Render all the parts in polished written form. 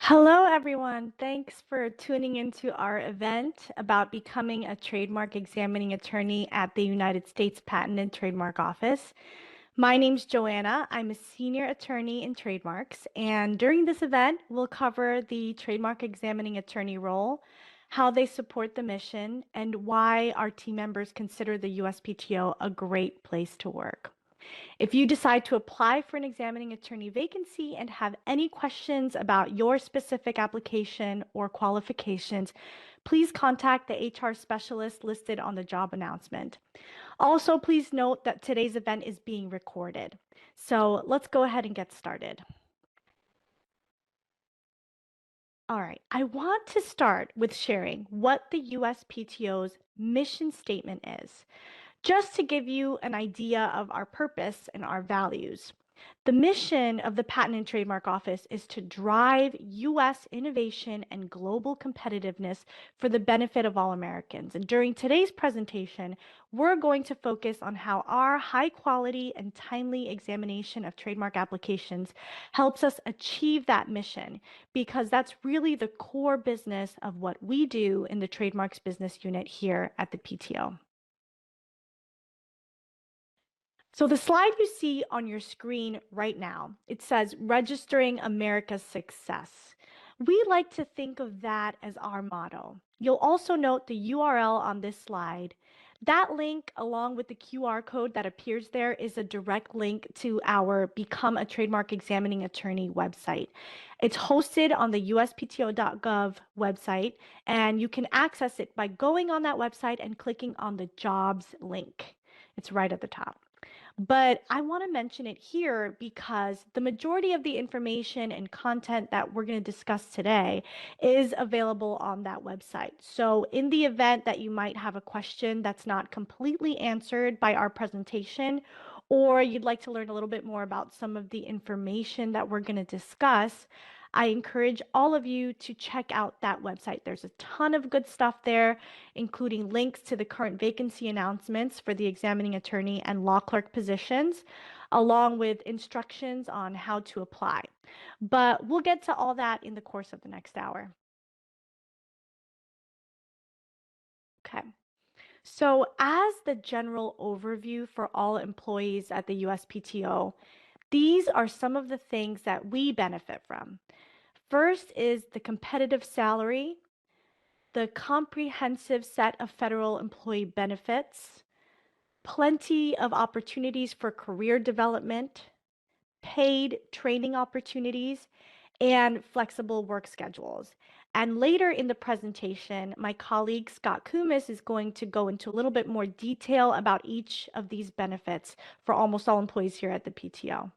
Hello, everyone. Thanks for tuning into our event about becoming a trademark examining attorney at the United States Patent and Trademark Office. My name's Joanna. I'm a senior attorney in trademarks, and during this event, we'll cover the trademark examining attorney role, how they support the mission, and why our team members consider the USPTO a great place to work. If you decide to apply for an examining attorney vacancy and have any questions about your specific application or qualifications, please contact the HR specialist listed on the job announcement. Also, please note that today's event is being recorded. So let's go ahead and get started. All right, I want to start with sharing what the USPTO's mission statement is, just to give you an idea of our purpose and our values. The mission of the Patent and Trademark Office is to drive U.S. innovation and global competitiveness for the benefit of all Americans. And during today's presentation, we're going to focus on how our high quality and timely examination of trademark applications helps us achieve that mission, because that's really the core business of what we do in the trademarks business unit here at the PTO. So the slide you see on your screen right now, it says registering America's success. We like to think of that as our motto. You'll also note the URL on this slide. That link, along with the QR code that appears there, is a direct link to our Become a Trademark Examining Attorney website. It's hosted on the USPTO.gov website, and you can access it by going on that website and clicking on the jobs link. It's right at the top. But I want to mention it here because the majority of the information and content that we're going to discuss today is available on that website. So in the event that you might have a question that's not completely answered by our presentation, or you'd like to learn a little bit more about some of the information that we're going to discuss, I encourage all of you to check out that website. There's a ton of good stuff there, including links to the current vacancy announcements for the examining attorney and law clerk positions, along with instructions on how to apply. But we'll get to all that in the course of the next hour. Okay. So, as the general overview for all employees at the USPTO, these are some of the things that we benefit from. First is the competitive salary, the comprehensive set of federal employee benefits, plenty of opportunities for career development, paid training opportunities, and flexible work schedules. And later in the presentation, my colleague Scott Kumis is going to go into a little bit more detail about each of these benefits for almost all employees here at the PTO.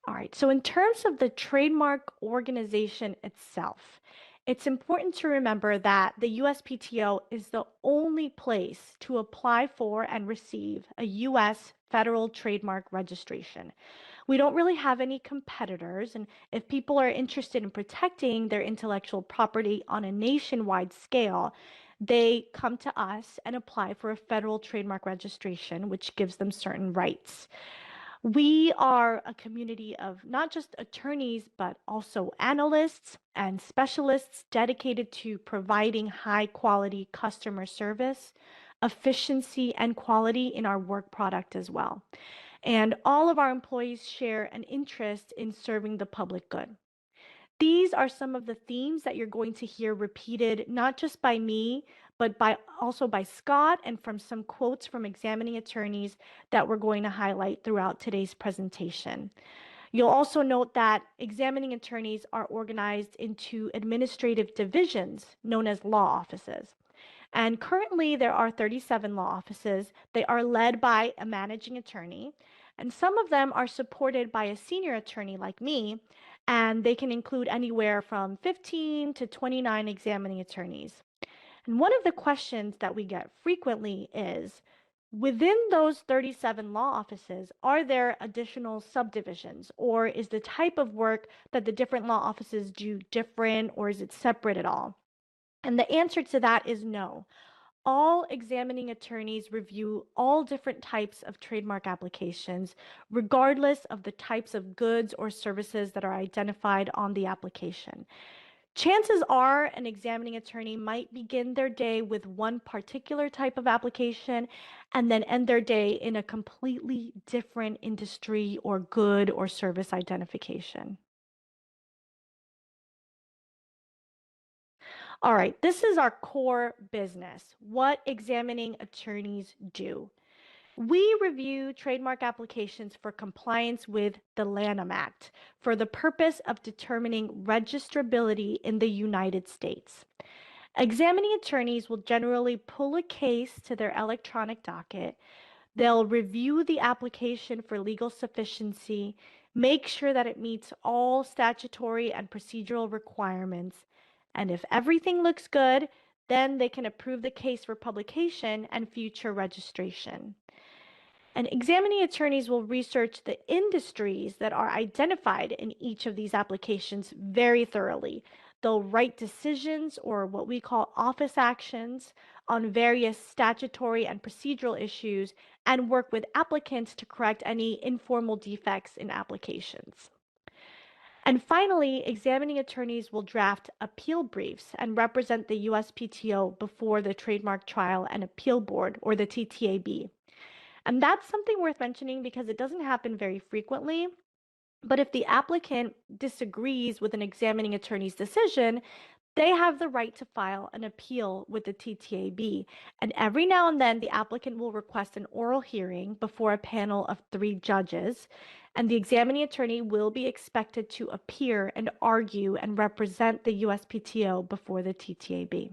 All right, so in terms of the trademark organization itself, it's important to remember that the USPTO is the only place to apply for and receive a US federal trademark registration. We don't really have any competitors, and if people are interested in protecting their intellectual property on a nationwide scale, they come to us and apply for a federal trademark registration, which gives them certain rights. We are a community of not just attorneys, but also analysts and specialists dedicated to providing high quality customer service, efficiency, and quality in our work product as well. And all of our employees share an interest in serving the public good. These are some of the themes that you're going to hear repeated, not just by me, but also by Scott, and from some quotes from examining attorneys that we're going to highlight throughout today's presentation. You'll also note that examining attorneys are organized into administrative divisions known as law offices. And currently, there are 37 law offices. They are led by a managing attorney, and some of them are supported by a senior attorney like me, and they can include anywhere from 15 to 29 examining attorneys. And one of the questions that we get frequently is, within those 37 law offices, are there additional subdivisions, or is the type of work that the different law offices do different, or is it separate at all? And the answer to that is no. All examining attorneys review all different types of trademark applications, regardless of the types of goods or services that are identified on the application. Chances are an examining attorney might begin their day with one particular type of application and then end their day in a completely different industry or good or service identification. All right, this is our core business, what examining attorneys do. We review trademark applications for compliance with the Lanham Act for the purpose of determining registrability in the United States. Examining attorneys will generally pull a case to their electronic docket. They'll review the application for legal sufficiency, make sure that it meets all statutory and procedural requirements, and if everything looks good, then they can approve the case for publication and future registration. And examining attorneys will research the industries that are identified in each of these applications very thoroughly. They'll write decisions or what we call office actions on various statutory and procedural issues and work with applicants to correct any informal defects in applications. And finally, examining attorneys will draft appeal briefs and represent the USPTO before the Trademark Trial and Appeal Board, or the TTAB. And that's something worth mentioning because it doesn't happen very frequently. But if the applicant disagrees with an examining attorney's decision, they have the right to file an appeal with the TTAB. And every now and then, the applicant will request an oral hearing before a panel of 3 judges. And the examining attorney will be expected to appear and argue and represent the USPTO before the TTAB.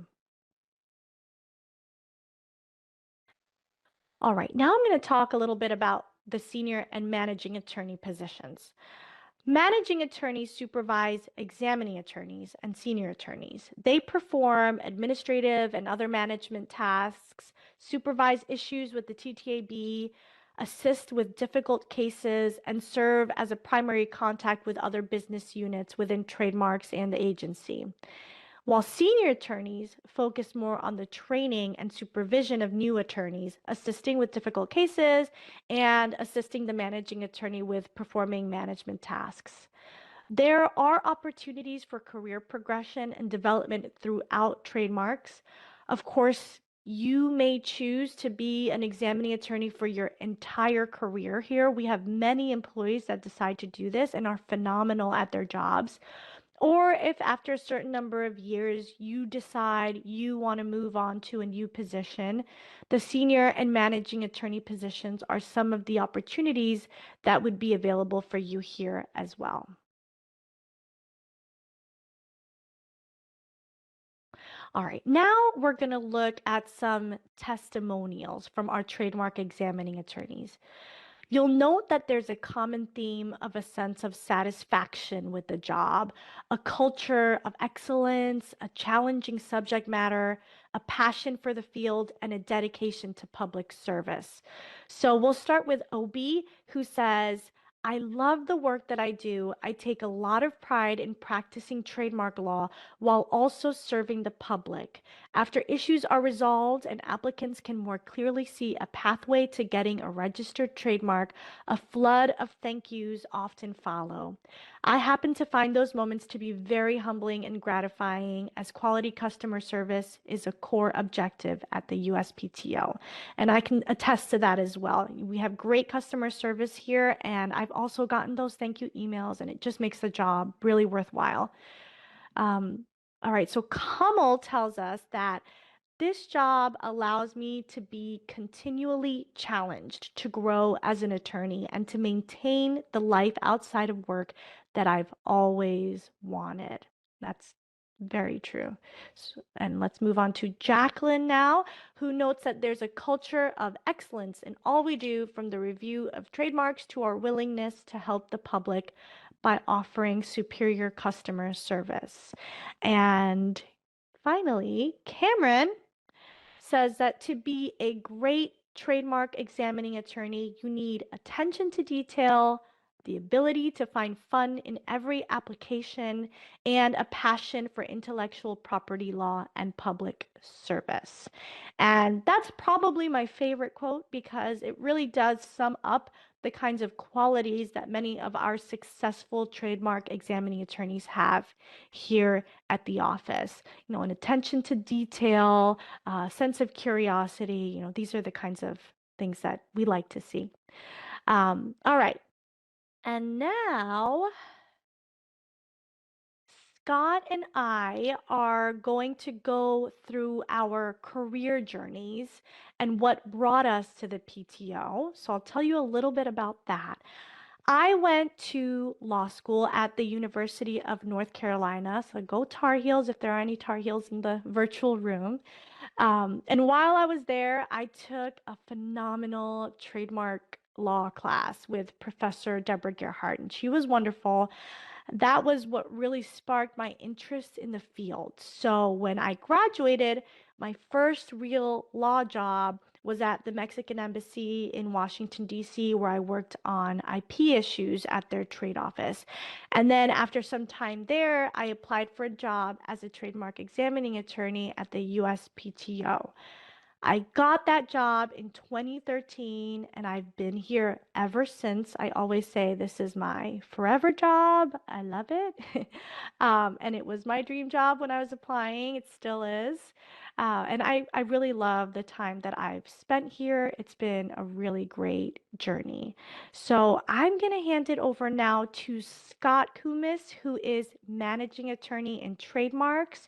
All right, now I'm going to talk a little bit about the senior and managing attorney positions. Managing attorneys supervise examining attorneys and senior attorneys. They perform administrative and other management tasks, supervise issues with the TTAB, assist with difficult cases, and serve as a primary contact with other business units within trademarks and the agency. While senior attorneys focus more on the training and supervision of new attorneys, assisting with difficult cases and assisting the managing attorney with performing management tasks. There are opportunities for career progression and development throughout trademarks. Of course, you may choose to be an examining attorney for your entire career here. We have many employees that decide to do this and are phenomenal at their jobs. Or if after a certain number of years you decide you want to move on to a new position, the senior and managing attorney positions are some of the opportunities that would be available for you here as well. All right, now we're going to look at some testimonials from our trademark examining attorneys. You'll note that there's a common theme of a sense of satisfaction with the job, a culture of excellence, a challenging subject matter, a passion for the field, and a dedication to public service. So we'll start with Obi, who says, I love the work that I do. I take a lot of pride in practicing trademark law while also serving the public. After issues are resolved and applicants can more clearly see a pathway to getting a registered trademark, a flood of thank yous often follow. I happen to find those moments to be very humbling and gratifying, as quality customer service is a core objective at the USPTO. And I can attest to that as well. We have great customer service here, and I've also gotten those thank you emails, and it just makes the job really worthwhile. Um, all right, so Kamal tells us that this job allows me to be continually challenged to grow as an attorney and to maintain the life outside of work that I've always wanted. That's very true. And let's move on to Jacqueline now, who notes that there's a culture of excellence in all we do, from the review of trademarks to our willingness to help the public by offering superior customer service. And finally, Cameron says that to be a great trademark examining attorney, you need attention to detail, the ability to find fun in every application, and a passion for intellectual property law and public service. And that's probably my favorite quote because it really does sum up the kinds of qualities that many of our successful trademark examining attorneys have here at the office. An attention to detail, sense of curiosity, these are the kinds of things that we like to see. All right. And now Scott and I are going to go through our career journeys and what brought us to the PTO. So I'll tell you a little bit about that. I went to law school at the University of North Carolina. So go Tar Heels if there are any Tar Heels in the virtual room. And while I was there, I took a phenomenal trademark law class with Professor Deborah Gerhardt, and she was wonderful. That was what really sparked my interest in the field. So when I graduated, my first real law job was at the Mexican Embassy in Washington, D.C., where I worked on IP issues at their trade office. And then after some time there, I applied for a job as a trademark examining attorney at the USPTO. I got that job in 2013 and I've been here ever since. I always say this is my forever job. I love it. And it was my dream job when I was applying. It still is. And I really love the time that I've spent here. It's been a really great journey. So I'm going to hand it over now to Scott Kumis, who is managing attorney in trademarks.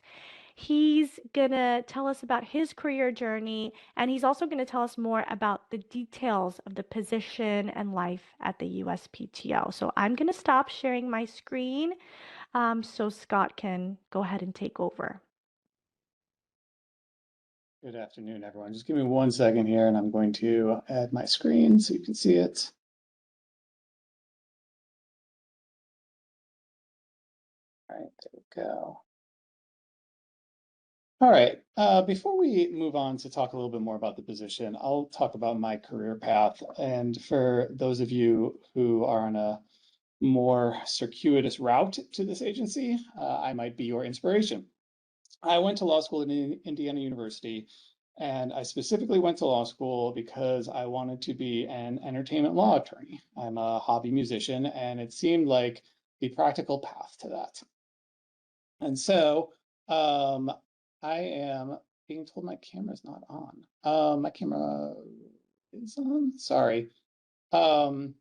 He's gonna tell us about his career journey, and he's also gonna tell us more about the details of the position and life at the USPTO. So I'm gonna stop sharing my screen so Scott can go ahead and take over. Good afternoon, everyone. Just give me 1 second here, and I'm going to add my screen so you can see it. All right, there we go. All right, before we move on to talk a little bit more about the position, I'll talk about my career path. And for those of you who are on a more circuitous route to this agency, I might be your inspiration. I went to law school at Indiana University, and I specifically went to law school because I wanted to be an entertainment law attorney. I'm a hobby musician, and it seemed like the practical path to that. And so I am being told my camera's not on. My camera is on. Sorry. Anyone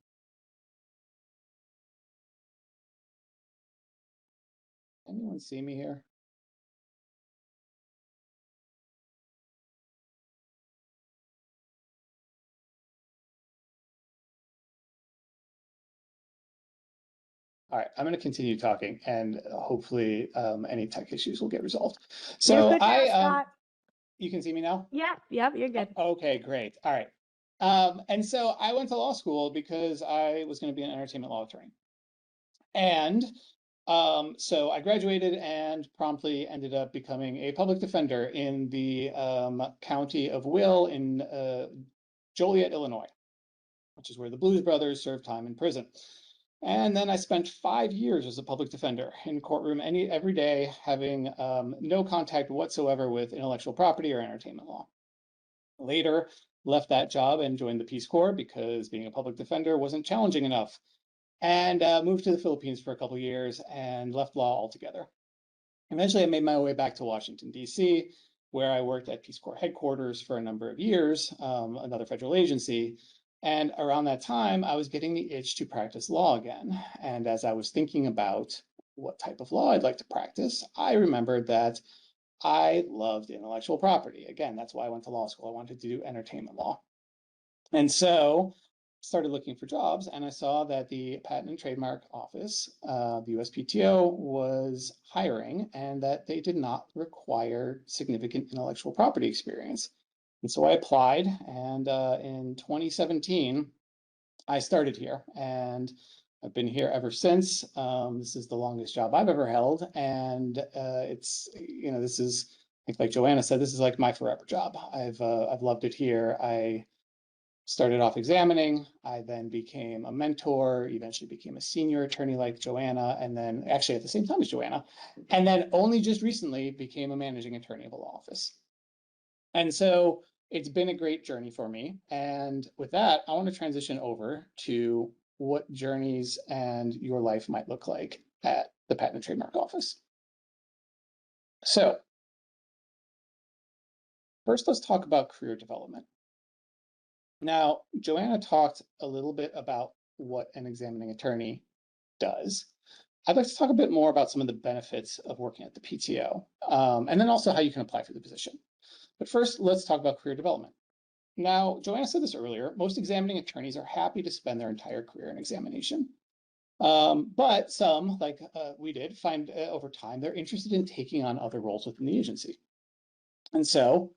see me here? All right, I'm going to continue talking, and hopefully any tech issues will get resolved. So You're good now, Scott. you can see me now? Yep, you're good. Okay, great. All right. And so I went to law school because I was going to be an entertainment law attorney. And so I graduated and promptly ended up becoming a public defender in the county of Will in Joliet, Illinois, which is where the Blues Brothers served time in prison. And then I spent 5 years as a public defender in courtroom every day, having no contact whatsoever with intellectual property or entertainment law. Later, left that job and joined the Peace Corps because being a public defender wasn't challenging enough, and moved to the Philippines for a couple of years and left law altogether. Eventually, I made my way back to Washington, D.C., where I worked at Peace Corps headquarters for a number of years, another federal agency. And around that time, I was getting the itch to practice law again. And as I was thinking about what type of law I'd like to practice, I remembered that I loved intellectual property. Again, that's why I went to law school. I wanted to do entertainment law. And so started looking for jobs, and I saw that the Patent and Trademark Office, the USPTO, was hiring, and that they did not require significant intellectual property experience. And so I applied, and in 2017, I started here, and I've been here ever since. This is the longest job I've ever held, and it's, this is, like Joanna said, this is like my forever job. I've loved it here. I Started off examining. I then became a mentor, eventually became a senior attorney like Joanna, and then actually at the same time as Joanna, and then only just recently became a managing attorney of a law office. And so it's been a great journey for me. And with that, I want to transition over to what journeys and your life might look like at the Patent and Trademark Office. So first, let's talk about career development. Now, Joanna talked a little bit about what an examining attorney does. I'd like to talk a bit more about some of the benefits of working at the PTO, and then also how you can apply for the position. But first, let's talk about career development. Now, Joanna said this earlier, most examining attorneys are happy to spend their entire career in examination. But some, like we did, find over time they're interested in taking on other roles within the agency. And so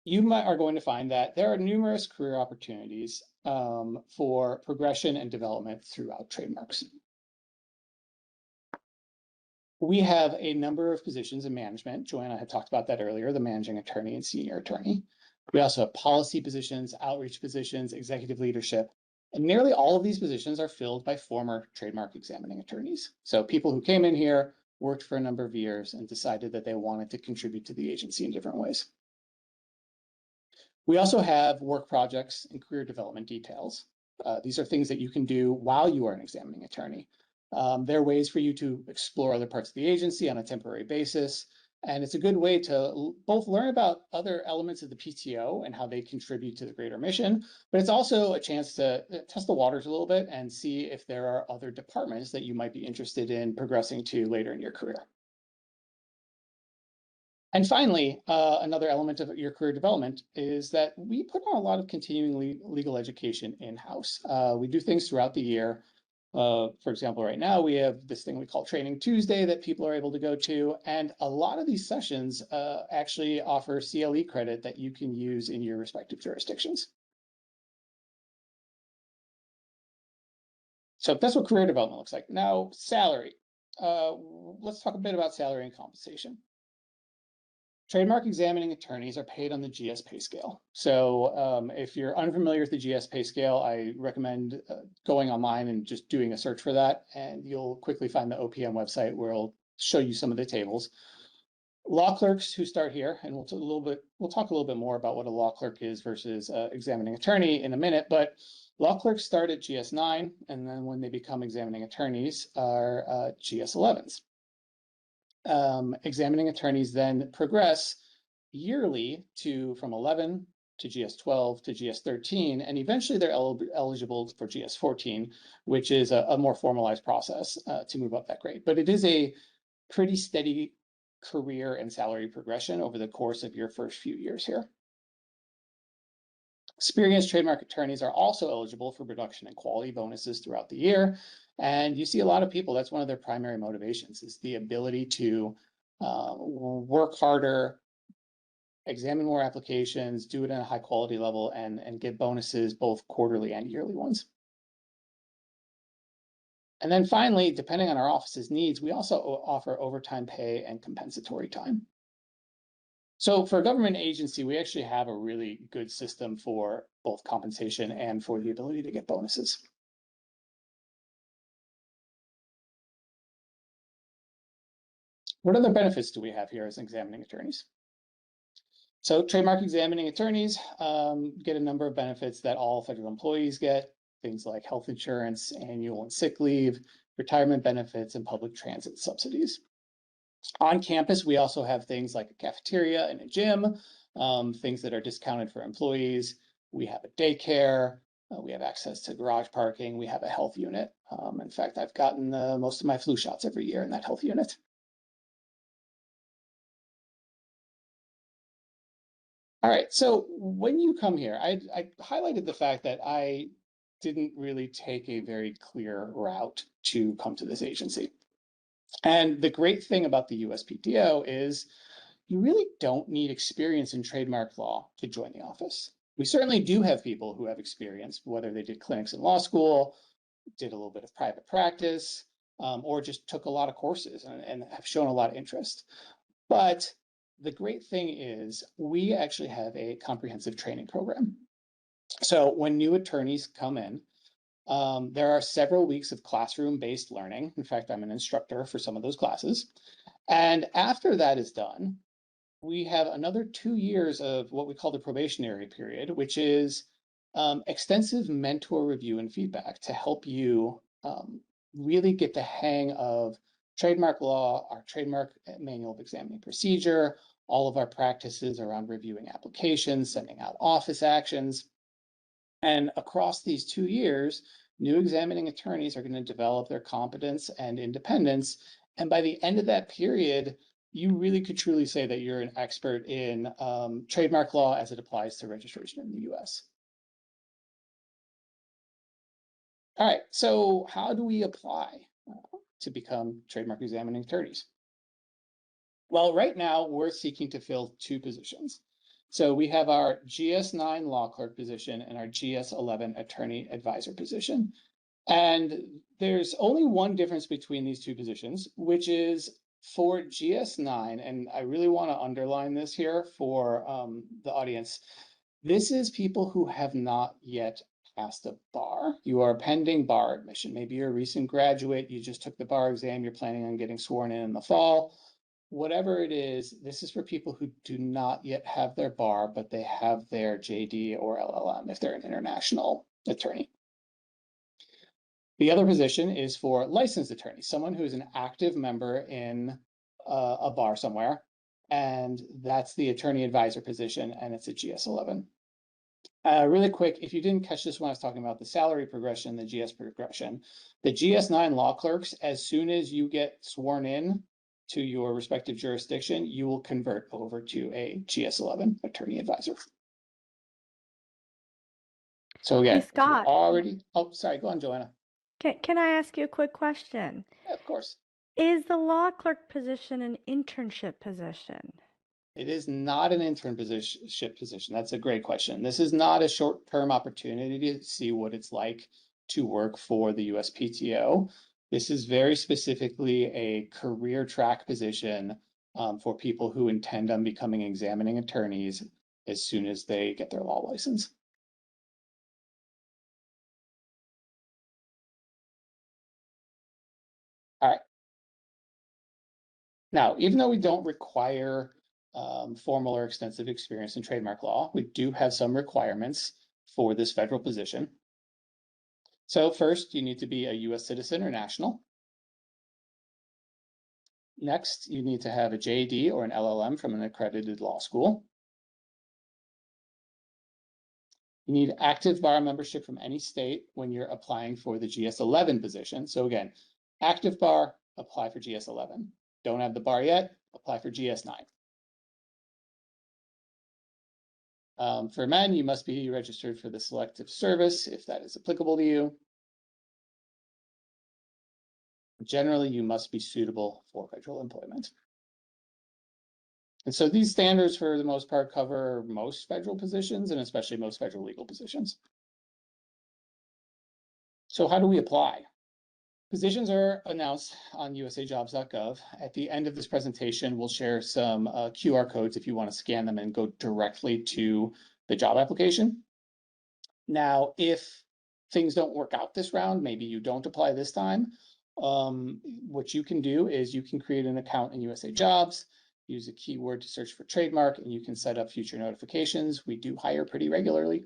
you are going to find that there are numerous career opportunities for progression and development throughout trademarks. We have a number of positions in management. Joanna had talked about that earlier, the managing attorney and senior attorney. We also have policy positions, outreach positions, executive leadership, and nearly all of these positions are filled by former trademark examining attorneys. So people who came in here, worked for a number of years, and decided that they wanted to contribute to the agency in different ways. We also have work projects and career development details. These are things that you can do while you are an examining attorney. There are ways for you to explore other parts of the agency on a temporary basis. And it's a good way to both learn about other elements of the PTO and how they contribute to the greater mission, but it's also a chance to test the waters a little bit and see if there are other departments that you might be interested in progressing to later in your career. And finally, another element of your career development is that we put on a lot of continuing legal education in-house. We do things throughout the year. For example, right now we have this thing we call Training Tuesday that people are able to go to. And a lot of these sessions actually offer CLE credit that you can use in your respective jurisdictions. So that's what career development looks like. Now, salary. Let's talk a bit about salary and compensation. Trademark examining attorneys are paid on the GS pay scale. So if you're unfamiliar with the GS pay scale, I recommend going online and just doing a search for that, and you'll quickly find the OPM website where it'll show you some of the tables. Law clerks who start here, and we'll talk a little bit more about what a law clerk is versus examining attorney in a minute, but law clerks start at GS 9, and then when they become examining attorneys are GS 11s. Examining attorneys then progress yearly from 11 to GS 12 to GS 13, and eventually they're eligible for GS 14, which is a more formalized process to move up that grade. But it is a pretty steady career and salary progression over the course of your first few years here. Experienced trademark attorneys are also eligible for production and quality bonuses throughout the year. And you see a lot of people, that's one of their primary motivations, is the ability to work harder, examine more applications, do it at a high quality level, and get bonuses, both quarterly and yearly ones. And then finally, depending on our office's needs, we also offer overtime pay and compensatory time. So for a government agency, we actually have a really good system for both compensation and for the ability to get bonuses. What other benefits do we have here as examining attorneys? So trademark examining attorneys get a number of benefits that all federal employees get, things like health insurance, annual and sick leave, retirement benefits, and public transit subsidies. On campus, we also have things like a cafeteria and a gym, things that are discounted for employees. We have a daycare. We have access to garage parking. We have a health unit. In fact, I've gotten most of my flu shots every year in that health unit. All right, so when you come here, I highlighted the fact that I didn't really take a very clear route to come to this agency. And the great thing about the USPTO is you really don't need experience in trademark law to join the office. We certainly do have people who have experience, whether they did clinics in law school, did a little bit of private practice, or just took a lot of courses and have shown a lot of interest. But the great thing is we actually have a comprehensive training program. So when new attorneys come in, there are several weeks of classroom-based learning. In fact, I'm an instructor for some of those classes. And after that is done, we have another 2 years of what we call the probationary period, which is extensive mentor review and feedback to help you really get the hang of trademark law, our trademark manual of examining procedure, all of our practices around reviewing applications, sending out office actions. And across these 2 years, new examining attorneys are going to develop their competence and independence. And by the end of that period, you really could truly say that you're an expert in trademark law as it applies to registration in the US. All right, so how do we apply to become trademark examining attorneys? Well, right now we're seeking to fill 2 positions. So we have our GS9 law clerk position and our GS11 attorney advisor position. And there's only one difference between these 2 positions, which is for GS9, and I really want to underline this here for the audience. This is people who have not yet passed a bar. You are pending bar admission. Maybe you're a recent graduate, you just took the bar exam, you're planning on getting sworn in the fall. Whatever it is, this is for people who do not yet have their bar, but they have their JD or LLM if they're an international attorney. The other position is for licensed attorney, someone who is an active member in a bar somewhere, and that's the attorney advisor position, and it's a GS11. Really quick, if you didn't catch this when I was talking about the salary progression, the GS progression, the GS9 law clerks, as soon as you get sworn in to your respective jurisdiction, you will convert over to a GS11 attorney advisor. So Hey, again, if you're Scott, already, oh, sorry, go on, Joanna. can I ask you a quick question? Yeah, of course. Is the law clerk position an internship position? It is not an internship position. That's a great question. This is not a short-term opportunity to see what it's like to work for the USPTO. This is very specifically a career track position for people who intend on becoming examining attorneys as soon as they get their law license. All right. Now, even though we don't require formal or extensive experience in trademark law, we do have some requirements for this federal position. So first, you need to be a US citizen or national. Next, you need to have a JD or an LLM from an accredited law school. You need active bar membership from any state when you're applying for the GS11 position. So again, active bar, apply for GS11. Don't have the bar yet, apply for GS9. For men, you must be registered for the selective service if that is applicable to you. Generally, you must be suitable for federal employment. And so these standards, for the most part, cover most federal positions and especially most federal legal positions. So how do we apply? Positions are announced on usajobs.gov. At the end of this presentation, we'll share some QR codes if you want to scan them and go directly to the job application. Now, if things don't work out this round, maybe you don't apply this time, what you can do is you can create an account in USA Jobs, use a keyword to search for trademark, and you can set up future notifications. We do hire pretty regularly.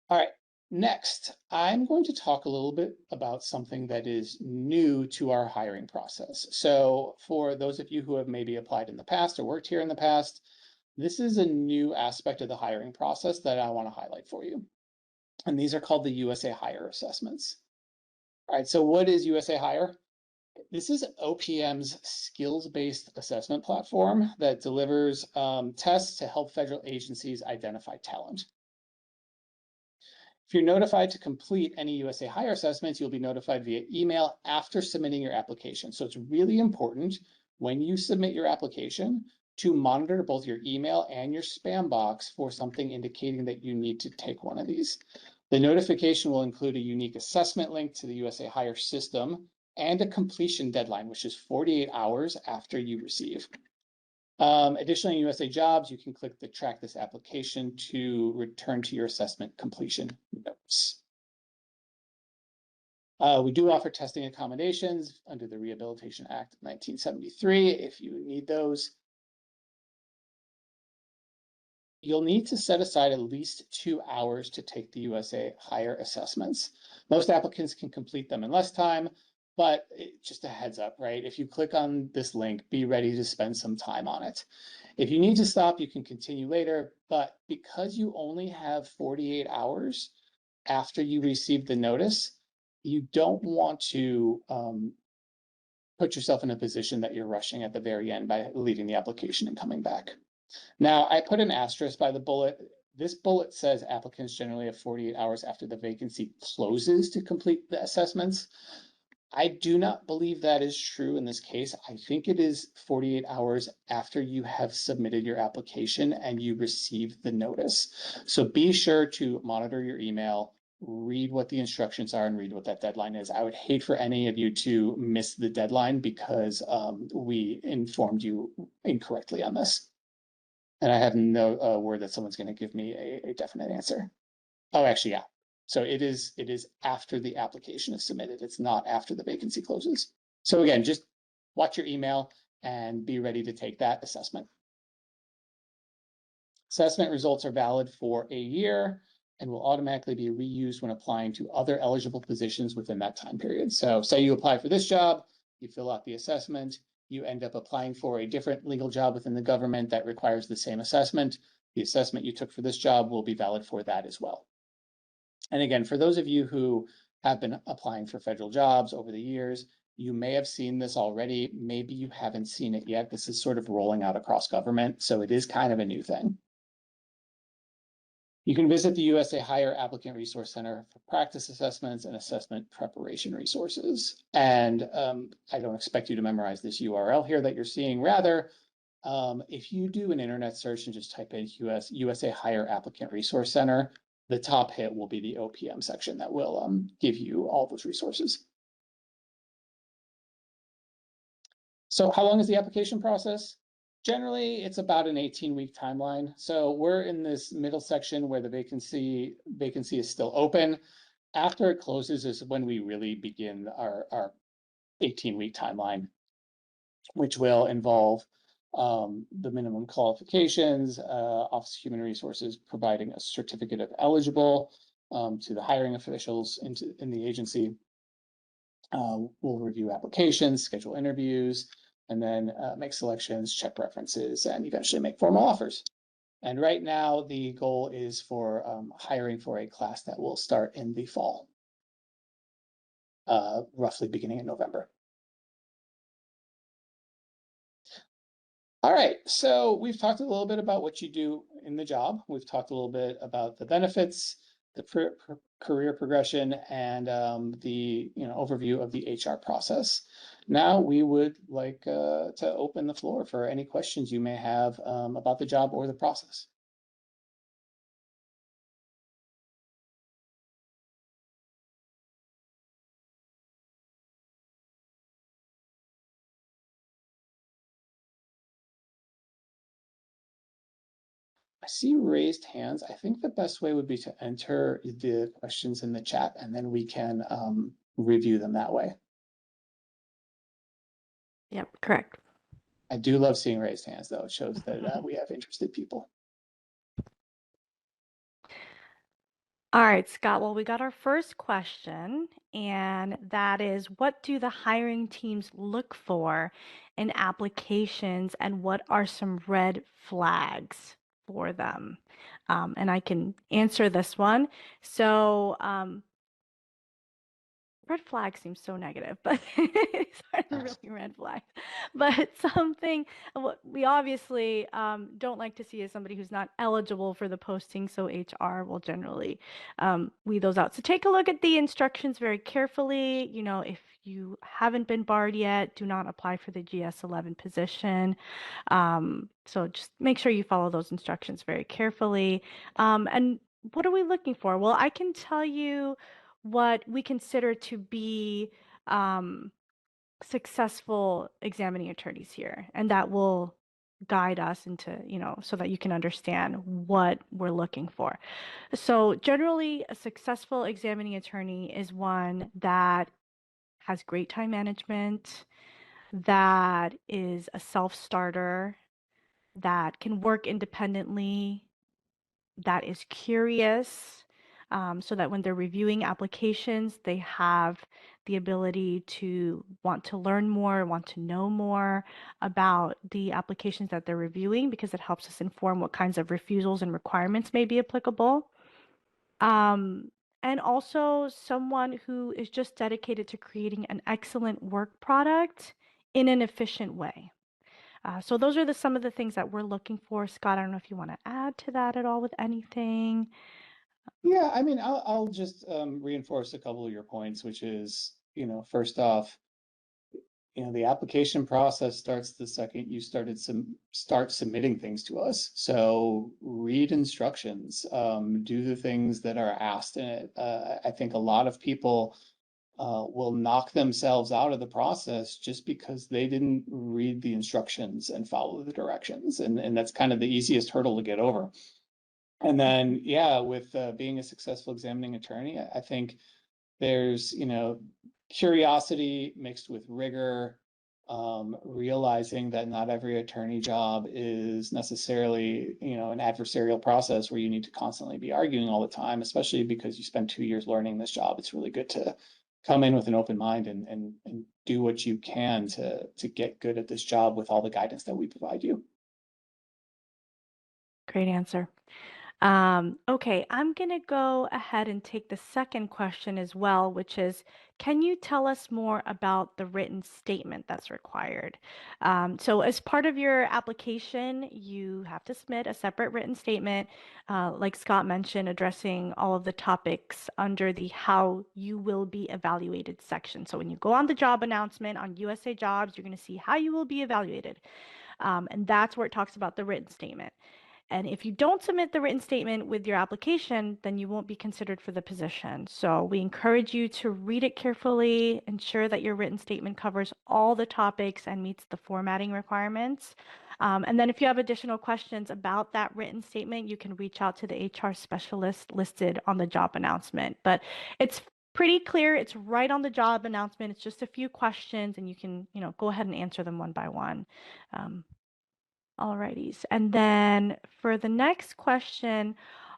All right, next, I'm going to talk a little bit about something that is new to our hiring process. So for those of you who have maybe applied in the past or worked here in the past, this is a new aspect of the hiring process that I want to highlight for you. And these are called the USA Hire assessments. All right, so what is USA Hire? This is OPM's skills-based assessment platform that delivers tests to help federal agencies identify talent. If you're notified to complete any USA Hire assessments, you'll be notified via email after submitting your application. So it's really important when you submit your application to monitor both your email and your spam box for something indicating that you need to take one of these. The notification will include a unique assessment link to the USA Hire system and a completion deadline, which is 48 hours after you receive. Additionally, in USA Jobs, you can click the Track This Application to return to your assessment completion notes. We do offer testing accommodations under the Rehabilitation Act of 1973 if you need those. You'll need to set aside at least 2 hours to take the USA Higher assessments. Most applicants can complete them in less time, but just a heads up, right? If you click on this link, be ready to spend some time on it. If you need to stop, you can continue later, but because you only have 48 hours after you receive the notice, you don't want to put yourself in a position that you're rushing at the very end by leaving the application and coming back. Now, I put an asterisk by the bullet. This bullet says applicants generally have 48 hours after the vacancy closes to complete the assessments. I do not believe that is true in this case. I think it is 48 hours after you have submitted your application and you receive the notice. So be sure to monitor your email, read what the instructions are, and read what that deadline is. I would hate for any of you to miss the deadline because we informed you incorrectly on this. And I have no word that someone's going to give me a definite answer. Oh, actually, yeah. So it is after the application is submitted. It's not after the vacancy closes. So again, just watch your email and be ready to take that assessment. Assessment results are valid for a year and will automatically be reused when applying to other eligible positions within that time period. So say you apply for this job, you fill out the assessment, you end up applying for a different legal job within the government that requires the same assessment. The assessment you took for this job will be valid for that as well. And again, for those of you who have been applying for federal jobs over the years, you may have seen this already. Maybe you haven't seen it yet. This is sort of rolling out across government, so it is kind of a new thing. You can visit the USA Higher Applicant Resource Center for practice assessments and assessment preparation resources. And I don't expect you to memorize this URL here that you're seeing. Rather, if you do an internet search and just type in USA Higher Applicant Resource Center, the top hit will be the OPM section that will give you all those resources. So how long is the application process? Generally, it's about an 18-week timeline. So we're in this middle section where the vacancy is still open. After it closes is when we really begin our 18-week timeline, which will involve the minimum qualifications, Office of Human Resources providing a certificate of eligible to the hiring officials in the agency. We'll review applications, schedule interviews, and then make selections, check references, and eventually make formal offers. And right now, the goal is for hiring for a class that will start in the fall, roughly beginning in November. All right, so we've talked a little bit about what you do in the job. We've talked a little bit about the benefits, the career progression, and the overview of the HR process. Now we would like to open the floor for any questions you may have about the job or the process. I see raised hands. I think the best way would be to enter the questions in the chat and then we can review them that way. Yep, correct. I do love seeing raised hands, though. It shows that we have interested people. All right, Scott. Well, we got our first question, and that is, what do the hiring teams look for in applications, and what are some red flags for them? And I can answer this one. So, red flag seems so negative, but it's not really red flag. But something what we obviously don't like to see is somebody who's not eligible for the posting, so HR will generally weed those out. So take a look at the instructions very carefully. You know, if you haven't been barred yet, do not apply for the GS11 position. So just make sure you follow those instructions very carefully. And what are we looking for? Well, I can tell you what we consider to be successful examining attorneys here, and that will guide us into, so that you can understand what we're looking for. So, generally, a successful examining attorney is one that has great time management, that is a self-starter, that can work independently, that is curious, so that when they're reviewing applications, they have the ability to want to learn more, want to know more about the applications that they're reviewing because it helps us inform what kinds of refusals and requirements may be applicable. Um, and also someone who is just dedicated to creating an excellent work product in an efficient way. So those are some of the things that we're looking for. Scott, I don't know if you want to add to that at all with anything. Yeah, I mean, I'll just reinforce a couple of your points, which is, first off, the application process starts the second you start submitting things to us. So read instructions, do the things that are asked in it. I think a lot of people will knock themselves out of the process just because they didn't read the instructions and follow the directions, and that's kind of the easiest hurdle to get over. And then, yeah, with being a successful examining attorney, I think there's, curiosity mixed with rigor, realizing that not every attorney job is necessarily, an adversarial process where you need to constantly be arguing all the time, especially because you spend 2 years learning this job. It's really good to come in with an open mind and do what you can to get good at this job with all the guidance that we provide you. Great answer. Okay, I'm going to go ahead and take the second question as well, which is, can you tell us more about the written statement that's required? So as part of your application, you have to submit a separate written statement, like Scott mentioned, addressing all of the topics under the how you will be evaluated section. So when you go on the job announcement on USA Jobs, you're going to see how you will be evaluated. And that's where it talks about the written statement. And if you don't submit the written statement with your application, then you won't be considered for the position. So we encourage you to read it carefully, ensure that your written statement covers all the topics and meets the formatting requirements. And then if you have additional questions about that written statement, you can reach out to the HR specialist listed on the job announcement. But it's pretty clear. It's right on the job announcement. It's just a few questions and you can, go ahead and answer them one by one. Um, Alrighties. And then for the next question,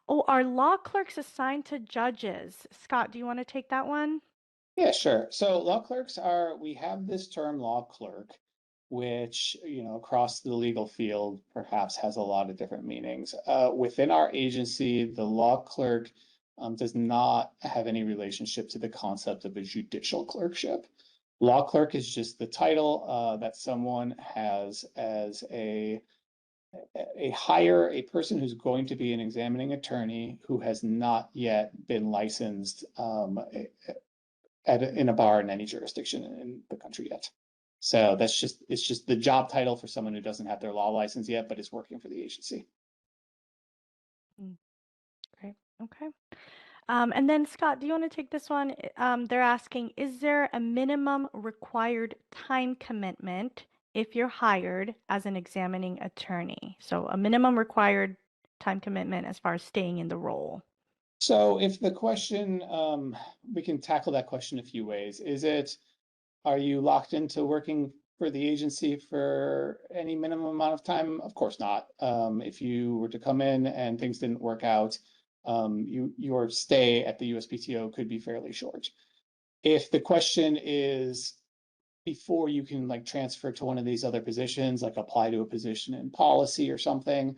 oh, are law clerks assigned to judges? Scott, do you want to take that one? Yeah, sure. So law clerks we have this term law clerk, which, across the legal field perhaps has a lot of different meanings. Within our agency, the law clerk does not have any relationship to the concept of a judicial clerkship. Law clerk is just the title that someone has as a person who's going to be an examining attorney who has not yet been licensed in a bar in any jurisdiction in the country yet. So it's just the job title for someone who doesn't have their law license yet, but is working for the agency. Mm, great. Okay. And then Scott, do you want to take this one? They're asking, is there a minimum required time commitment if you're hired as an examining attorney? So a minimum required time commitment as far as staying in the role. So if the question, we can tackle that question a few ways. Are you locked into working for the agency for any minimum amount of time? Of course not. If you were to come in and things didn't work out, your stay at the USPTO could be fairly short. If the question is before you can like transfer to one of these other positions, like apply to a position in policy or something,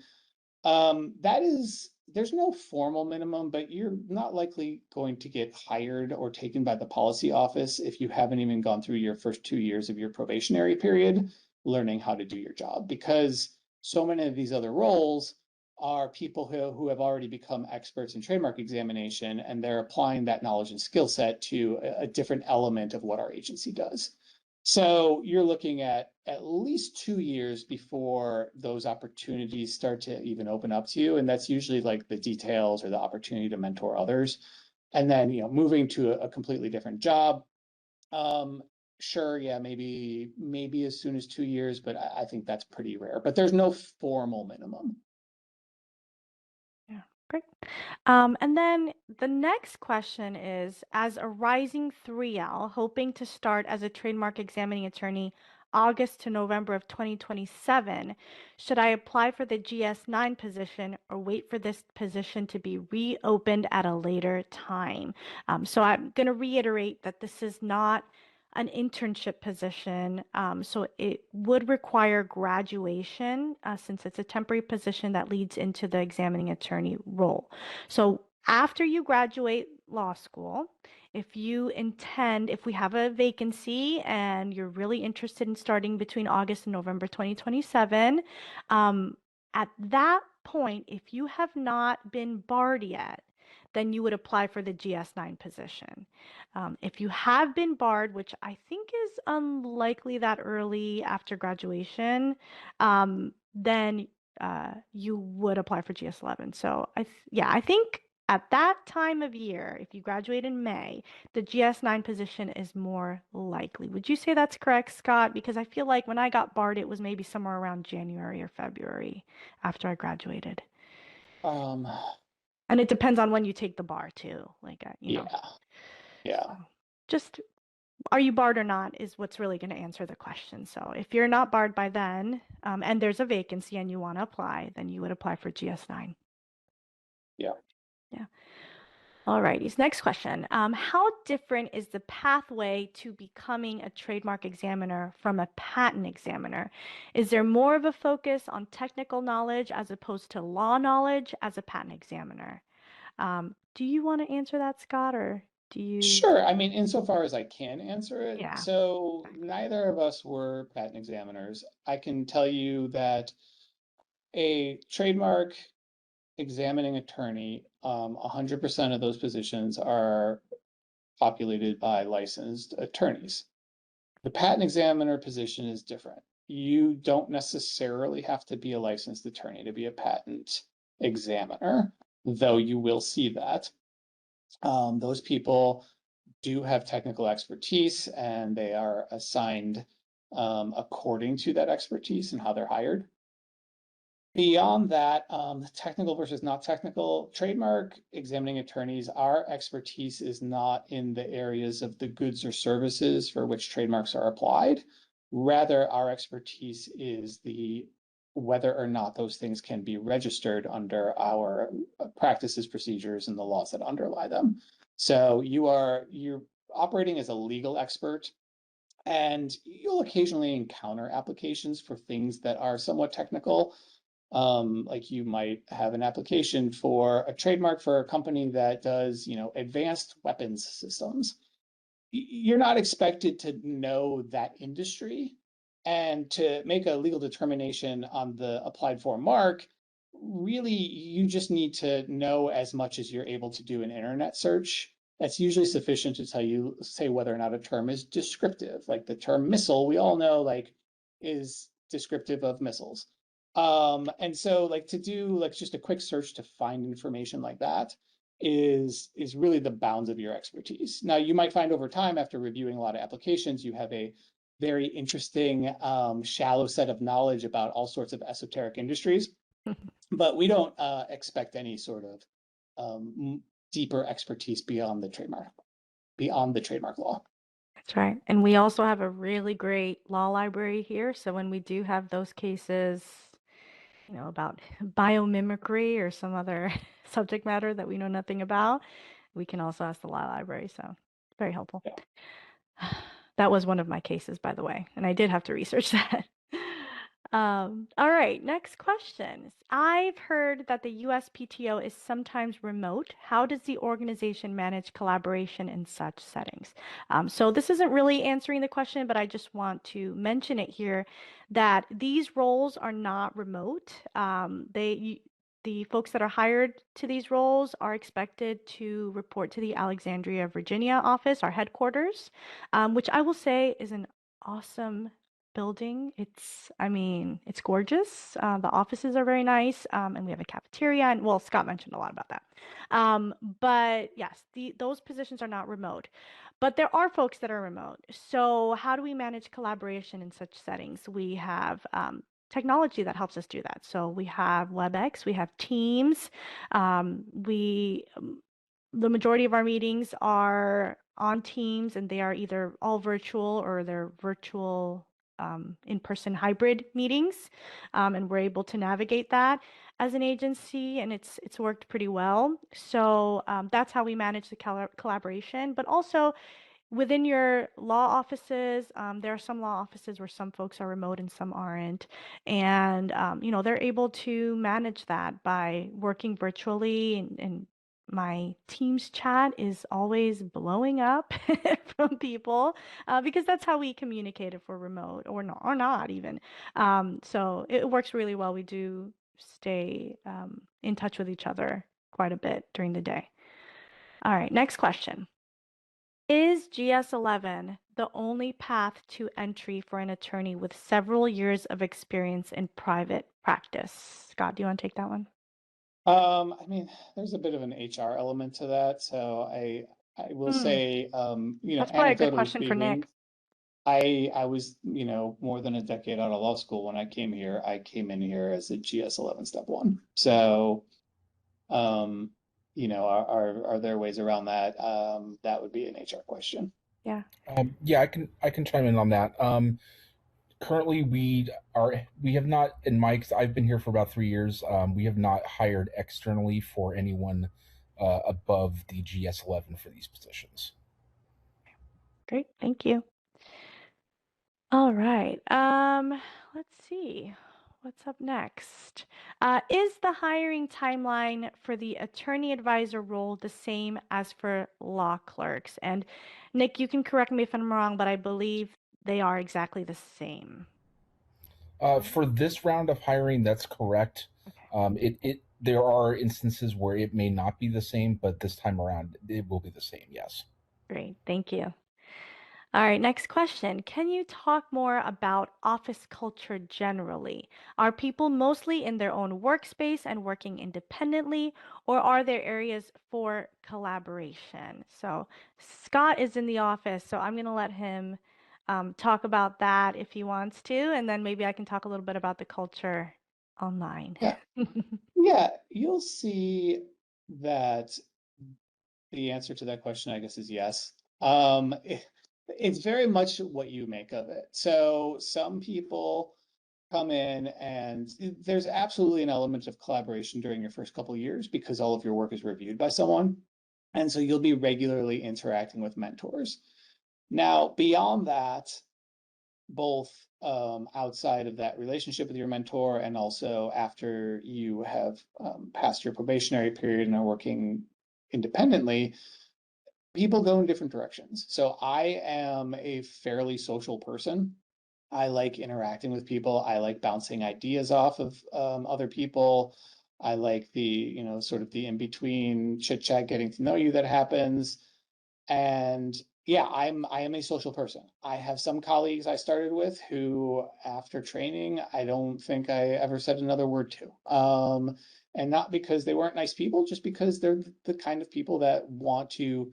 there's no formal minimum, but you're not likely going to get hired or taken by the policy office if you haven't even gone through your first 2 years of your probationary period learning how to do your job, because so many of these other roles are people who have already become experts in trademark examination, and they're applying that knowledge and skill set to a different element of what our agency does. So you're looking at least 2 years before those opportunities start to even open up to you. And that's usually like the details or the opportunity to mentor others. And then, moving to a completely different job. Sure, yeah, maybe as soon as 2 years, but I think that's pretty rare. But there's no formal minimum. Yeah, great. And then the next question is, as a rising 3L, hoping to start as a trademark examining attorney August to November of 2027, should I apply for the GS9 position or wait for this position to be reopened at a later time? So I'm going to reiterate that this is not an internship position, so it would require graduation since it's a temporary position that leads into the examining attorney role. So after you graduate law school, if we have a vacancy and you're really interested in starting between August and November 2027, um, at that point, if you have not been barred yet, then you would apply for the GS9 position. If you have been barred, which I think is unlikely that early after graduation, then you would apply for GS11. So yeah, I think at that time of year, if you graduate in May, the GS9 position is more likely. Would you say that's correct, Scott? Because I feel like when I got barred, it was maybe somewhere around January or February after I graduated. Um, And it depends on when you take the bar too, yeah, So yeah, just are you barred or not is what's really going to answer the question. So if you're not barred by then, and there's a vacancy and you want to apply, then you would apply for GS9. yeah. Yeah. All righty. Next question. How different is the pathway to becoming a trademark examiner from a patent examiner? Is there more of a focus on technical knowledge as opposed to law knowledge as a patent examiner? Do you want to answer that, Scott, or do you? Sure. I mean, insofar as I can answer it. Yeah. So neither of us were patent examiners. I can tell you that a trademark examining attorney, 100% of those positions are populated by licensed attorneys. The patent examiner position is different. You don't necessarily have to be a licensed attorney to be a patent examiner, though you will see that. Those people do have technical expertise and they are assigned according to that expertise and how they're hired. Beyond that, technical versus not technical, trademark examining attorneys, our expertise is not in the areas of the goods or services for which trademarks are applied. Rather, our expertise is the whether or not those things can be registered under our practices, procedures, and the laws that underlie them. So you're operating as a legal expert, and you'll occasionally encounter applications for things that are somewhat technical. Like you might have an application for a trademark for a company that does, advanced weapons systems. You're not expected to know that industry. And to make a legal determination on the applied for mark, really, you just need to know as much as you're able to do an internet search. That's usually sufficient to say whether or not a term is descriptive. Like the term missile, we all know like is descriptive of missiles. And so like to do like just a quick search to find information like that is really the bounds of your expertise. Now, you might find over time after reviewing a lot of applications, you have a very interesting, shallow set of knowledge about all sorts of esoteric industries, but we don't expect any sort of deeper expertise beyond the trademark law. That's right. And we also have a really great law library here. So when we do have those cases, about biomimicry or some other subject matter that we know nothing about, we can also ask the law library. So very helpful. Yeah. That was one of my cases, by the way, and I did have to research that. All right, next question. I've heard that the USPTO is sometimes remote. How does the organization manage collaboration in such settings? So this isn't really answering the question, but I just want to mention it here that these roles are not remote. The folks that are hired to these roles are expected to report to the Alexandria, Virginia office, our headquarters, which I will say is an awesome building. I mean, it's gorgeous. The offices are very nice, and we have a cafeteria. And well, Scott mentioned a lot about that. But yes, those positions are not remote, but there are folks that are remote. So how do we manage collaboration in such settings? We have technology that helps us do that. So we have WebEx, we have Teams, we the majority of our meetings are on Teams and they are either all virtual or they're virtual in-person hybrid meetings. And we're able to navigate that as an agency and it's worked pretty well. So that's how we manage the collaboration. But also within your law offices, there are some law offices where some folks are remote and some aren't. And, they're able to manage that by working virtually. And my Teams chat is always blowing up from people because that's how we communicate if we're remote or not even. So it works really well. We do stay in touch with each other quite a bit during the day. All right, next question. Is GS11 the only path to entry for an attorney with several years of experience in private practice? Scott, do you want to take that one? I mean, there's a bit of an HR element to that, so I will Hmm, say, that's probably a good anecdotally question for speaking, Nick. I was, more than a decade out of law school when I came here. I came in here as a GS11 step one. So, um, are there ways around that? That would be an HR question. Yeah, Yeah, I can chime in on that. Currently, we have not in Mike's. I've been here for about 3 years. We have not hired externally for anyone above the GS11 for these positions. great. Thank you. All right. Let's see. What's up next? Is the hiring timeline for the attorney advisor role the same as for law clerks? And Nick, you can correct me if I'm wrong, but I believe they are exactly the same. For this round of hiring, that's correct. Okay, It there are instances where it may not be the same, but this time around it will be the same. Yes. great. Thank you. All right, next question. Can you talk more about office culture generally? Are people mostly in their own workspace and working independently, or are there areas for collaboration? So, Scott is in the office, so I'm going to let him talk about that if he wants to, and then maybe I can talk a little bit about the culture online. Yeah, yeah, you'll see that the answer to that question, I guess, is yes. It's very much what you make of it. So some people come in and there's absolutely an element of collaboration during your first couple of years because all of your work is reviewed by someone. And so you'll be regularly interacting with mentors. Now, beyond that, both outside of that relationship with your mentor and also after you have passed your probationary period and are working independently, people go in different directions. So I am a fairly social person. I like interacting with people. I like bouncing ideas off of other people. I like the, sort of the in between chit chat, getting to know you that happens. And yeah, I am a social person. I have some colleagues I started with who, after training, I don't think I ever said another word to. And not because they weren't nice people, just because they're the kind of people that want to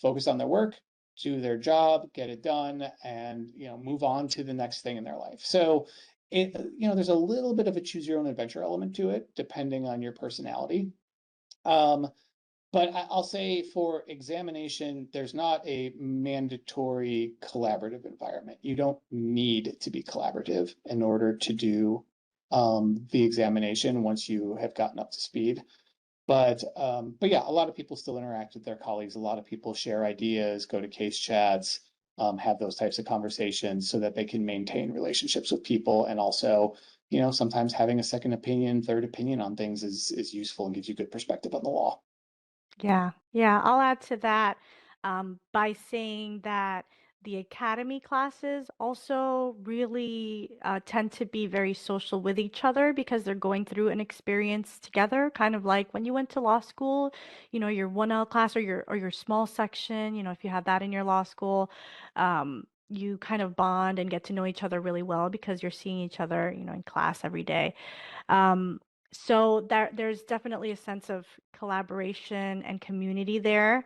focus on their work, do their job, get it done, and move on to the next thing in their life. So there's a little bit of a choose your own adventure element to it, depending on your personality. Um, but I'll say for examination, there's not a mandatory collaborative environment. You don't need to be collaborative in order to do the examination once you have gotten up to speed. But yeah, a lot of people still interact with their colleagues. A lot of people share ideas, go to case chats, have those types of conversations so that they can maintain relationships with people. And also, sometimes having a second opinion, third opinion on things is useful and gives you good perspective on the law. Yeah, yeah, I'll add to that by saying that the academy classes also really tend to be very social with each other because they're going through an experience together, kind of like when you went to law school, your 1L class or your small section, if you had that in your law school. you kind of bond and get to know each other really well because you're seeing each other, in class every day. Um, so there's definitely a sense of collaboration and community there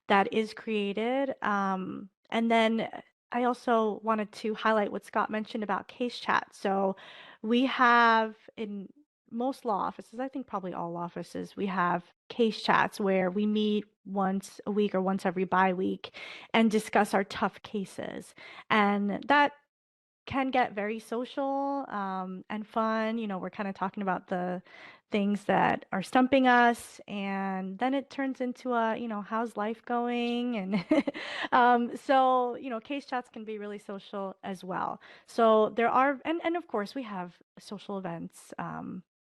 that is created. And then I also wanted to highlight what Scott mentioned about case chat. So we have in most law offices, I think probably all law offices, we have case chats where we meet once a week or once every bi-week and discuss our tough cases. And that can get very social and fun. We're kind of talking about the things that are stumping us, and then it turns into how's life going? And so, case chats can be really social as well. So there are, and of course, we have social events.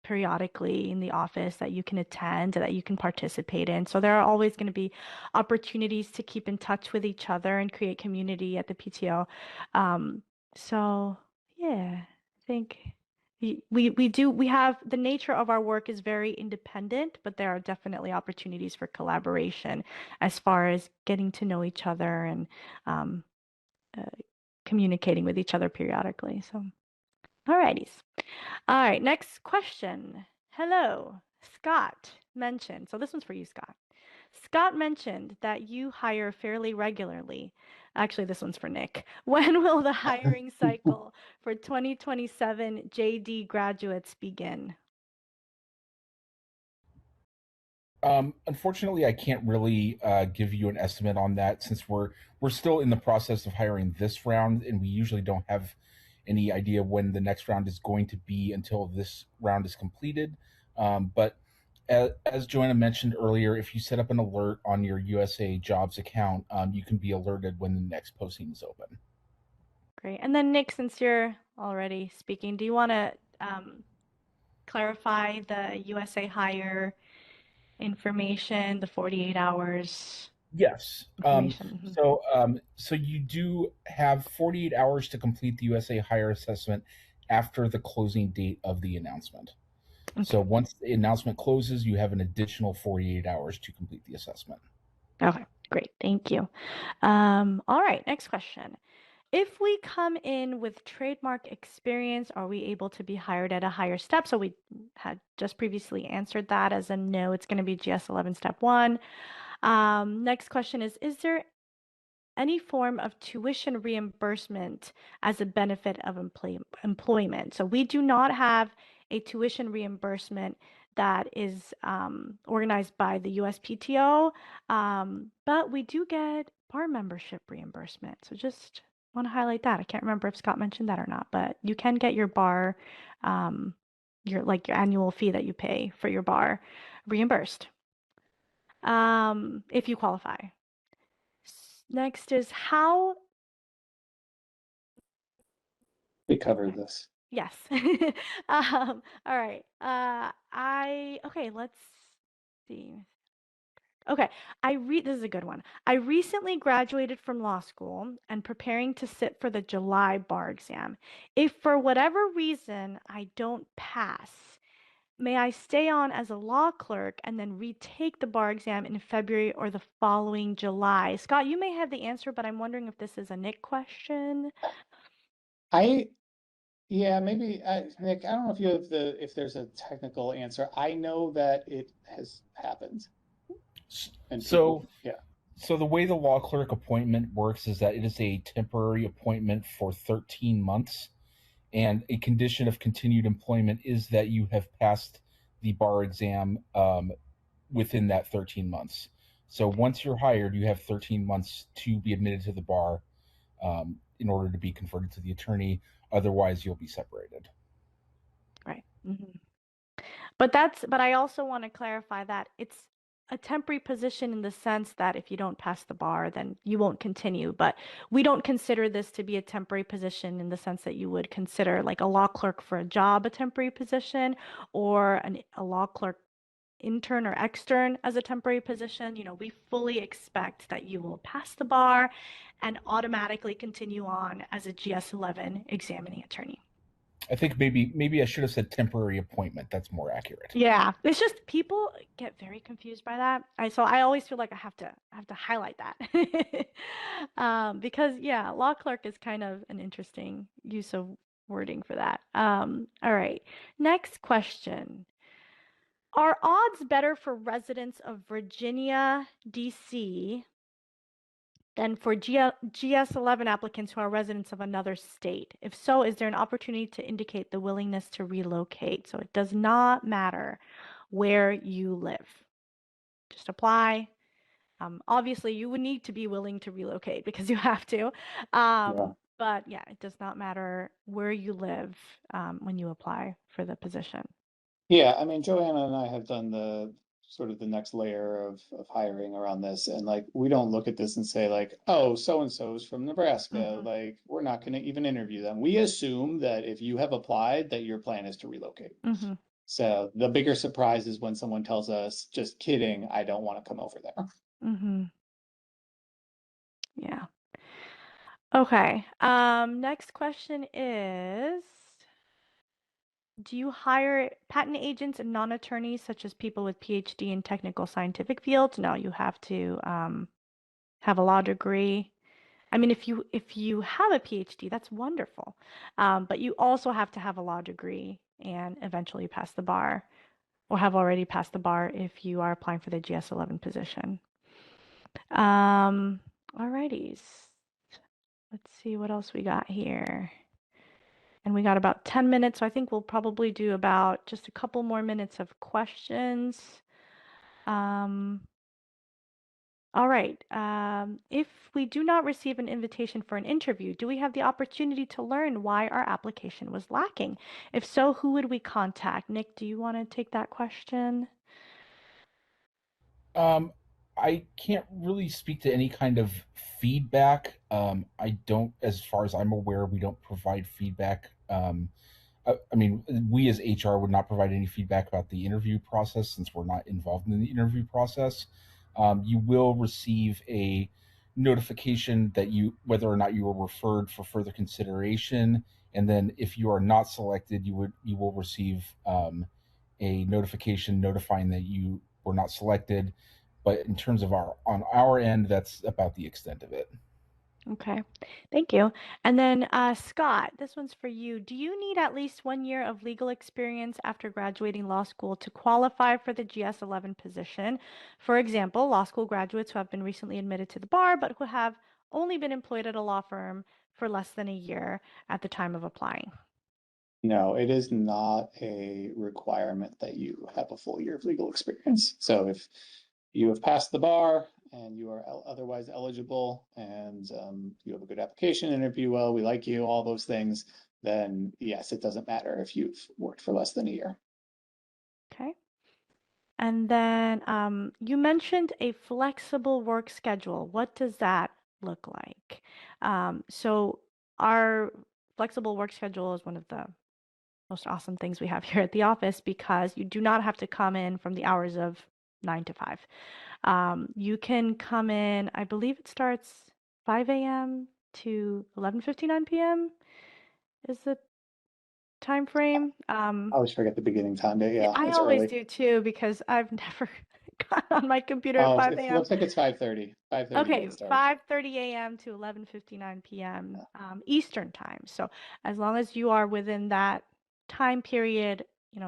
Periodically in the office that you can attend, that you can participate in. So there are always going to be opportunities to keep in touch with each other and create community at the PTO. Um, so yeah, I think we have the nature of our work is very independent, but there are definitely opportunities for collaboration as far as getting to know each other and um, uh, communicating with each other periodically. So, alrighties. All right, next question. Hello, Scott mentioned. So this one's for you, Scott. Scott mentioned that you hire fairly regularly. Actually, this one's for Nick. When will the hiring cycle for 2027 JD graduates begin? Unfortunately, I can't really give you an estimate on that since we're still in the process of hiring this round, and we usually don't have any idea when the next round is going to be until this round is completed. But as Joanna mentioned earlier, if you set up an alert on your USA Jobs account, you can be alerted when the next posting is open. Great. And then Nick, since you're already speaking, do you want to clarify the USA hire information, the 48 hours Yes. information? So you do have 48 hours to complete the USA Hire Assessment after the closing date of the announcement. So Okay. once the announcement closes, you have an additional 48 hours to complete the assessment. Okay. Great. Thank you. All right. Next question. If we come in with trademark experience, are we able to be hired at a higher step? So we had just previously answered that as a no. It's going to be GS 11 step one. Next question is there any form of tuition reimbursement as a benefit of employment? So we do not have a tuition reimbursement that is organized by the USPTO, but we do get bar membership reimbursement. So just want to highlight that. I can't remember if Scott mentioned that or not, but you can get your bar, your annual fee that you pay for your bar reimbursed if you qualify. Next is how, We covered this. yes. All right. Okay, let's see. Okay, this is a good one. I recently graduated from law school and preparing to sit for the July bar exam. If for whatever reason I don't pass, may I stay on as a law clerk and then retake the bar exam in February or the following July? Scott, you may have the answer, but I'm wondering if this is a Nick question. I, yeah, maybe, Nick, I don't know if you have if there's a technical answer. I know that it has happened and people, So yeah. so the way the law clerk appointment works is that it is a temporary appointment for 13 months, and a condition of continued employment is that you have passed the bar exam within that 13 months. So once you're hired, you have 13 months to be admitted to the bar in order to be converted to the attorney. Otherwise, you'll be separated. Right. But I also want to clarify that it's a temporary position in the sense that if you don't pass the bar, then you won't continue. But we don't consider this to be a temporary position in the sense that you would consider like a law clerk for a job a temporary position or a law clerk intern or extern as a temporary position. We fully expect that you will pass the bar and automatically continue on as a GS 11 examining attorney. I think maybe I should have said temporary appointment. That's more accurate. Yeah, it's just people get very confused by that. I always feel like I have to highlight that. Because yeah, law clerk is kind of an interesting use of wording for that. All right. Next question. Are odds better for residents of Virginia, DC than for GS11 applicants who are residents of another state? If so, is there an opportunity to indicate the willingness to relocate? So it does not matter where you live. Just apply. Obviously, you would need to be willing to relocate because you have to. Yeah. But yeah, it does not matter where you live when you apply for the position. Yeah, I mean, Joanna and I have done the sort of the next layer of hiring around this, and like we don't look at this and say like, oh, so and so's from Nebraska, Hmm. like we're not going to even interview them. We assume that if you have applied, that your plan is to relocate. Hmm. So the bigger surprise is when someone tells us, just kidding, I don't want to come over there. Hmm. Yeah. Okay. Next question is, do you hire patent agents and non-attorneys, such as people with PhD in technical scientific fields? No, you have to have a law degree. I mean, if you have a PhD, that's wonderful. But you also have to have a law degree and eventually pass the bar, or have already passed the bar if you are applying for the GS11 position. Alrighties. Let's see what else we got here. And we got about 10 minutes, so I think we'll probably do about just a couple more minutes of questions. Um, all right. If we do not receive an invitation for an interview, do we have the opportunity to learn why our application was lacking? If so, who would we contact? Nick, do you want to take that question? Um, I can't really speak to any kind of feedback. I don't, as far as I'm aware, we don't provide feedback. I mean, we as HR would not provide any feedback about the interview process since we're not involved in the interview process. You will receive a notification that whether or not you were referred for further consideration, and then if you are not selected, you will receive a notification notifying that you were not selected. But in terms of on our end, that's about the extent of it. Okay, thank you. And then Scott, this one's for you. Do you need at least 1 year of legal experience after graduating law school to qualify for the GS11 position? For example, law school graduates who have been recently admitted to the bar, but who have only been employed at a law firm for less than a year at the time of applying. No, it is not a requirement that you have a full year of legal experience. So if you have passed the bar and you are otherwise eligible and you have a good application, interview well, we like you, all those things, then yes, it doesn't matter if you've worked for less than a year. Okay. And then you mentioned a flexible work schedule. What does that look like? So our flexible work schedule is one of the most awesome things we have here at the office because you do not have to come in from the hours of 9 to 5. You can come in, I believe it starts 5 a.m. to 11:59 p.m. is the time frame. I always forget the beginning time, but Yeah, yeah, I it's always early. do too because I've never got on my computer at Oh, 5 it a.m. looks like it's 5:30. 5:30 Okay, get started. 5:30 a.m. to 11:59 p.m. Yeah. Eastern time. So as long as you are within that time period,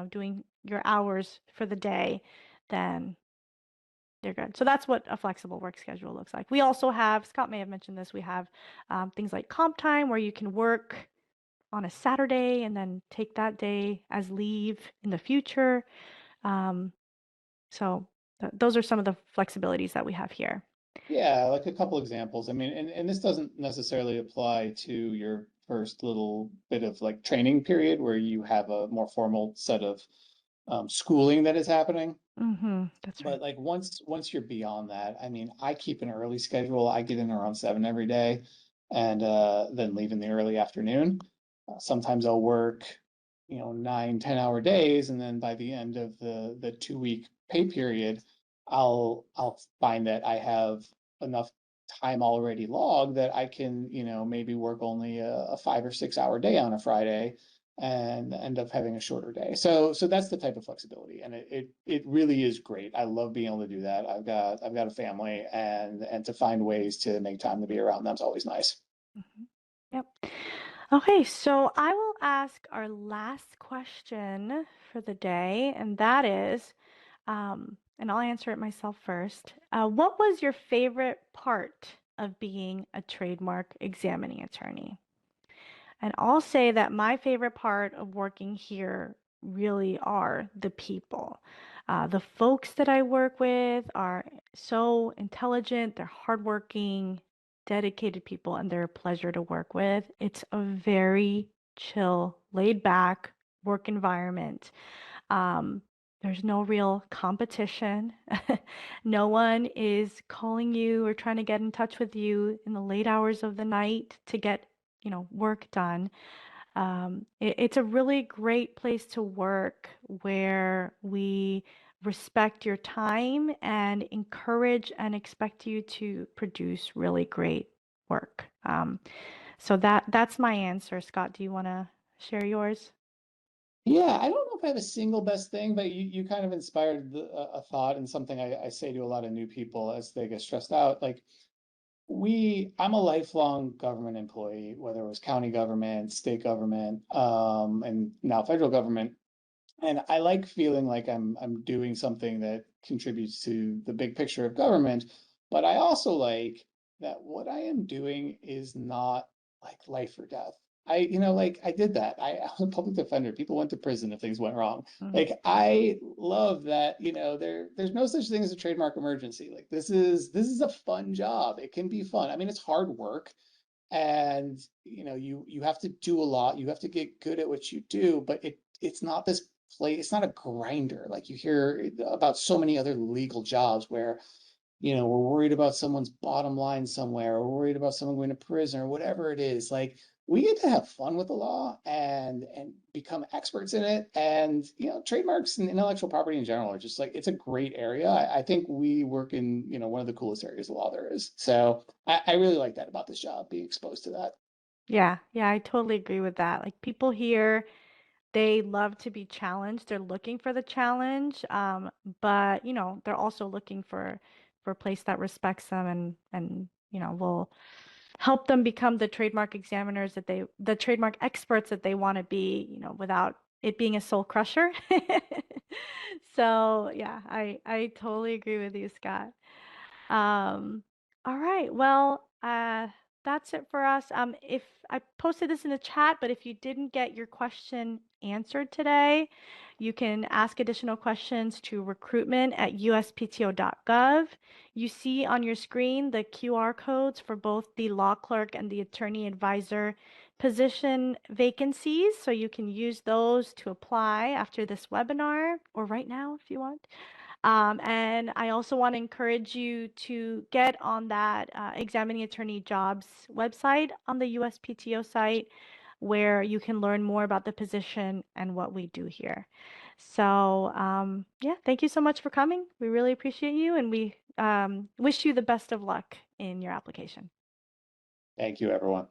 doing your hours for the day, then you're good. So that's what a flexible work schedule looks like. We also have, Scott may have mentioned this, we have things like comp time where you can work on a Saturday and then take that day as leave in the future. Um, so those are some of the flexibilities that we have here. Yeah, like a couple examples. I mean, and this doesn't necessarily apply to your first little bit of like training period where you have a more formal set of schooling that is happening. That's right. But like once you're beyond that, I mean, I keep an early schedule. I get in around 7 every day and then leave in the early afternoon. Sometimes I'll work, 9, 10 hour days, and then by the end of the 2 week pay period, I'll find that I have enough time already logged that I can, maybe work only a 5 or 6 hour day on a Friday and end up having a shorter day. So that's the type of flexibility, and it really is great. I love being able to do that. I've got a family, and to find ways to make time to be around them's always nice. Mhm. Yep. Okay, so I will ask our last question for the day, and that is, and I'll answer it myself first. What was your favorite part of being a trademark examining attorney? And I'll say that my favorite part of working here really are the people. The folks that I work with are so intelligent, they're hardworking, dedicated people, and they're a pleasure to work with. It's a very chill, laid back work environment. Um, there's no real competition. No one is calling you or trying to get in touch with you in the late hours of the night to get, work done. It's a really great place to work where we respect your time and encourage and expect you to produce really great work. So that's my answer. Scott, do you want to share yours? Yeah, I don't know if I have a single best thing, but you kind of inspired a thought and something I say to a lot of new people as they get stressed out. Like I'm a lifelong government employee, whether it was county government, state government, and now federal government. And I like feeling like I'm doing something that contributes to the big picture of government, but I also like that what I am doing is not like life or death. Like I did that. I was a public defender. People went to prison if things went wrong. Mm, Like I love that, there's no such thing as a trademark emergency. Like this is a fun job. It can be fun. I mean, it's hard work and you have to do a lot. You have to get good at what you do, but it's not this play, it's not a grinder like you hear about so many other legal jobs where we're worried about someone's bottom line somewhere, or worried about someone going to prison or whatever it is. Like we get to have fun with the law and become experts in it. And trademarks and intellectual property in general are just like it's a great area. I think we work in one of the coolest areas of law there is. So I really like that about this job, being exposed to that. yeah, yeah, I totally agree with that. Like people here, they love to be challenged. They're looking for the challenge, but they're also looking for a place that respects them and will help them become the trademark examiners the trademark experts that they want to be, without it being a soul crusher. So yeah, I totally agree with you, Scott. Um, all right. Well, that's it for us. If I posted this in the chat, but if you didn't get your question answered today, you can ask additional questions to recruitment@uspto.gov. You see on your screen the QR codes for both the law clerk and the attorney advisor position vacancies, so you can use those to apply after this webinar or right now if you want. And I also want to encourage you to get on that examining attorney jobs website on the USPTO site where you can learn more about the position and what we do here. So, yeah, thank you so much for coming. We really appreciate you and we wish you the best of luck in your application. Thank you, everyone.